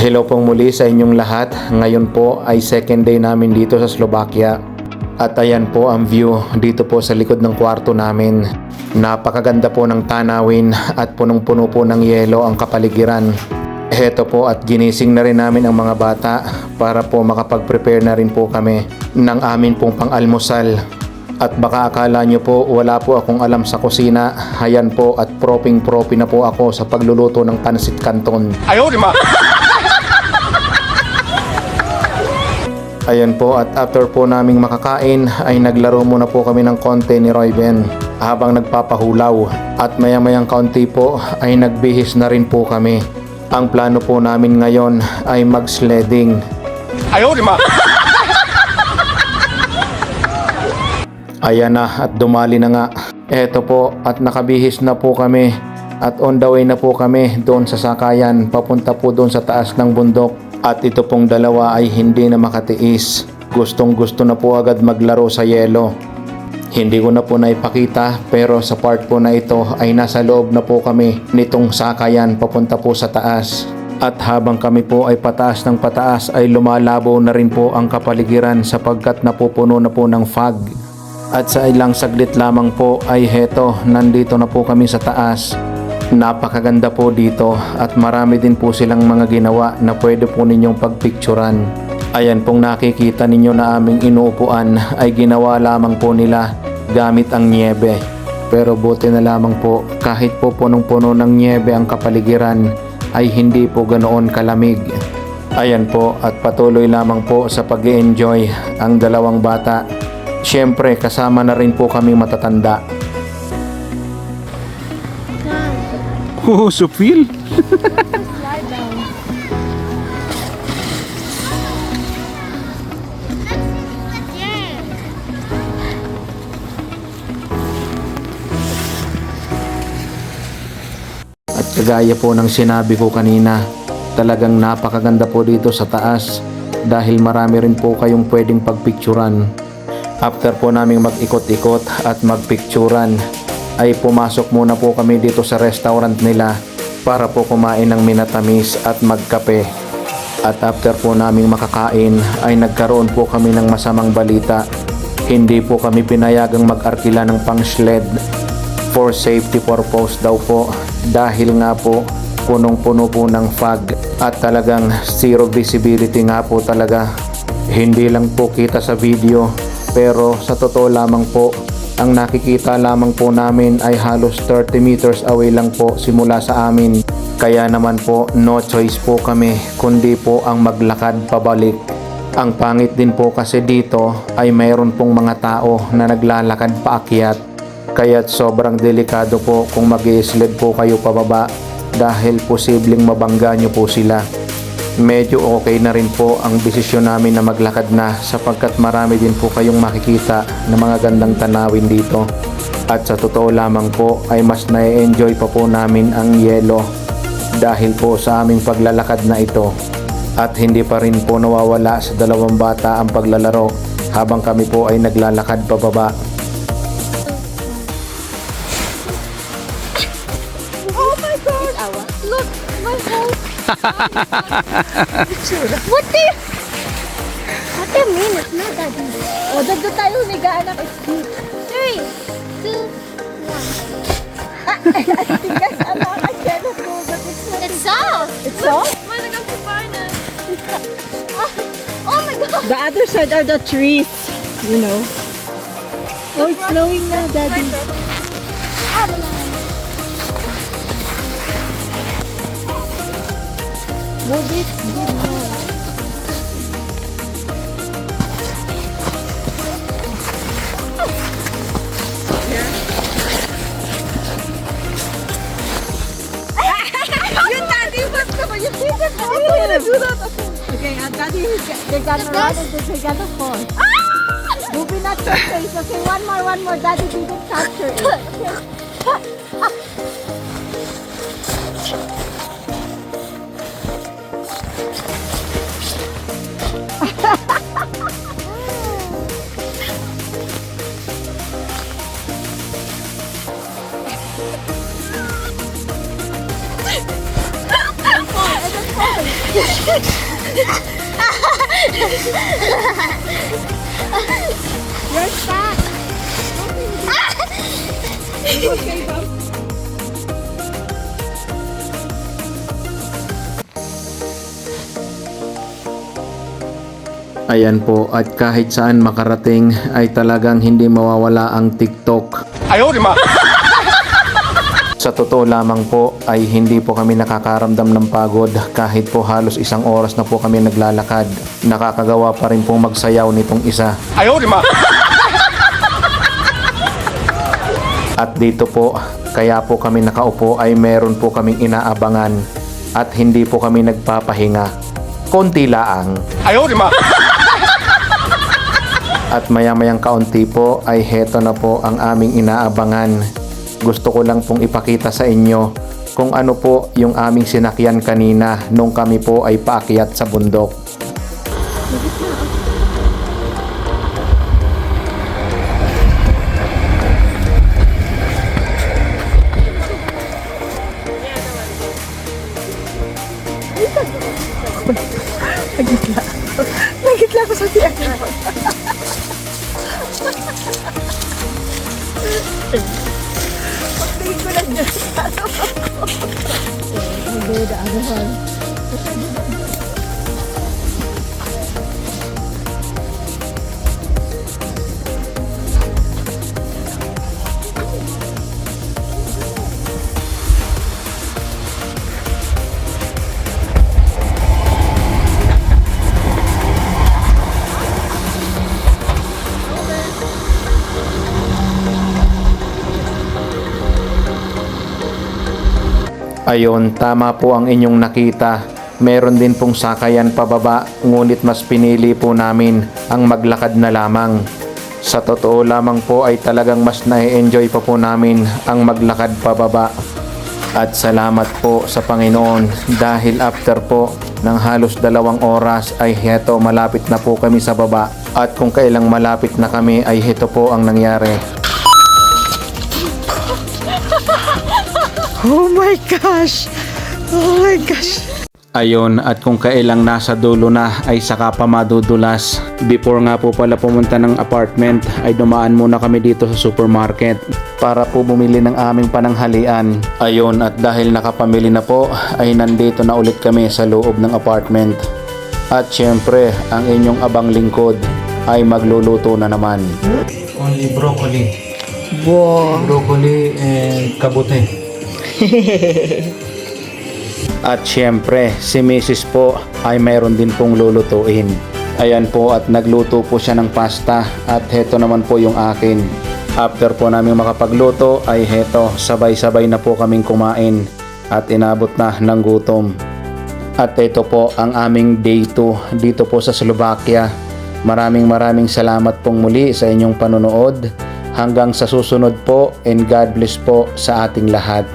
Hello pong muli sa inyong lahat. Ngayon po ay second day namin dito sa Slovakia. At ayan po ang view dito po sa likod ng kwarto namin. Napakaganda po ng tanawin at punong-puno po ng yelo ang kapaligiran. Heto po at ginising na rin namin ang mga bata para po makapag-prepare na rin po kami ng amin pong pang-almusal. At baka akala nyo po wala po akong alam sa kusina. Ayan po at proping-propi na po ako sa pagluluto ng pansit canton. Ayaw, di ma! Ayan po at after po naming makakain ay naglaro muna po kami ng konti ni Roy Ben habang nagpapahulaw at maya-mayang kaunti po ay nagbihis na rin po kami. Ang plano po namin ngayon ay mag-sledding. Ayaw, di ma! Ayan na at dumali na nga. Eto po at nakabihis na po kami at on the way na po kami doon sa sakayan papunta po doon sa taas ng bundok. At ito pong dalawa ay hindi na makatiis. Gustong gusto na po agad maglaro sa yelo. Hindi ko na po naipakita pero sa part po na ito ay nasa loob na po kami nitong sakayan papunta po sa taas. At habang kami po ay pataas ng pataas ay lumalabo na rin po ang kapaligiran sapagkat napupuno na po ng fog. At sa ilang saglit lamang po ay heto, nandito na po kami sa taas. Napakaganda po dito at marami din po silang mga ginawa na pwede po ninyong pagpicturan. Ayan pong nakikita ninyo na aming inuupuan ay ginawa lamang po nila gamit ang niebe. Pero buti na lamang po kahit po punong-puno ng niebe ang kapaligiran ay hindi po ganoon kalamig. Ayan po at patuloy lamang po sa pag-i-enjoy ang dalawang bata. Siyempre kasama na rin po kaming matatanda. Oh, Sophie! Slide down. At kagaya po ng sinabi ko kanina, talagang napakaganda po dito sa taas dahil marami rin po kayong pwedeng pagpicturan. After po naming mag-ikot-ikot at magpicturan, ay pumasok muna po kami dito sa restaurant nila para po kumain ng minatamis at magkape. At after po naming makakain ay nagkaroon po kami ng masamang balita. Hindi po kami pinayagang mag-arkila ng pang-sled for safety purpose daw po dahil nga po punong-puno po ng fog at talagang zero visibility nga po talaga. Hindi lang po kita sa video pero sa totoo lamang po ang nakikita lamang po namin ay halos 30 meters away lang po simula sa amin. Kaya naman po no choice po kami kundi po ang maglakad pabalik. Ang pangit din po kasi dito ay mayroon pong mga tao na naglalakad paakyat. Kaya't sobrang delikado po kung mag-i-sled po kayo pababa dahil posibleng mabangga nyo po sila. Medyo okay na rin po ang desisyon namin na maglakad na sapagkat marami din po kayong makikita na mga gandang tanawin dito. At sa totoo lamang po ay mas na-enjoy pa po namin ang yelo dahil po sa aming paglalakad na ito. At hindi pa rin po nawawala sa dalawang bata ang paglalaro habang kami po ay naglalakad pababa. Oh my God! Look, my house. What do you mean? It's not that deep. Oh, dito tayo humiga, anak. It's deep. 3, 2, 1. I think that's anak. I cannot go, but it's soft. It's soft? Oh my God! The other side are the trees, you know. Oh, it's snowing now, Daddy. Move it. Your daddy was the you see that? I don't want to do that. Okay, Daddy, They're gonna run and then they're gonna fall. Move it not your face. Okay, one more. Daddy didn't capture it. Okay. You're stuck. Ayan po, at kahit saan makarating ay talagang hindi mawawala ang TikTok. 哎呦我的妈！ Sa totoo lamang po ay hindi po kami nakakaramdam ng pagod kahit po halos isang oras na po kami naglalakad. Nakakagawa pa rin po magsayaw nitong isa. 哎呦我的妈！ At dito po, kaya po kami nakaupo ay meron po kaming inaabangan at hindi po kami nagpapahinga. Konti laang. 哎呦我的妈！ At maya-mayang kaunti po ay heto na po ang aming inaabangan. Gusto ko lang pong ipakita sa inyo kung ano po yung aming sinakyan kanina nung kami po ay paakyat sa bundok. Nagitla ko sa tiyan. Pagtingin ko lang dyan sa ano. Hindi, daanan. Ayon, tama po ang inyong nakita. Meron din pong sakayan pababa, ngunit mas pinili po namin ang maglakad na lamang. Sa totoo lamang po ay talagang mas na-enjoy pa po namin ang maglakad pababa. At salamat po sa Panginoon dahil after po ng halos 2 oras ay heto malapit na po kami sa baba. At kung kailang malapit na kami ay heto po ang nangyari. Oh my gosh! Oh my gosh! Ayon, at kung kailang nasa dulo na ay saka pa madudulas. Before nga po pala pumunta ng apartment ay dumaan muna kami dito sa supermarket para po bumili ng aming pananghalian. Ayon, at dahil nakapamili na po ay nandito na ulit kami sa loob ng apartment. At syempre, ang inyong abang lingkod ay magluluto na naman. Only broccoli. Wow! Broccoli and kabute. At syempre, si Mrs. po ay mayroon din pong lulutuin. Ayan po, at nagluto po siya ng pasta at heto naman po yung akin. After po namin makapagluto ay heto, sabay-sabay na po kaming kumain at inabot na ng gutom. At ito po ang aming day 2 dito po sa Slovakia. Maraming salamat pong muli sa inyong panonood. Hanggang sa susunod po, and God bless po sa ating lahat.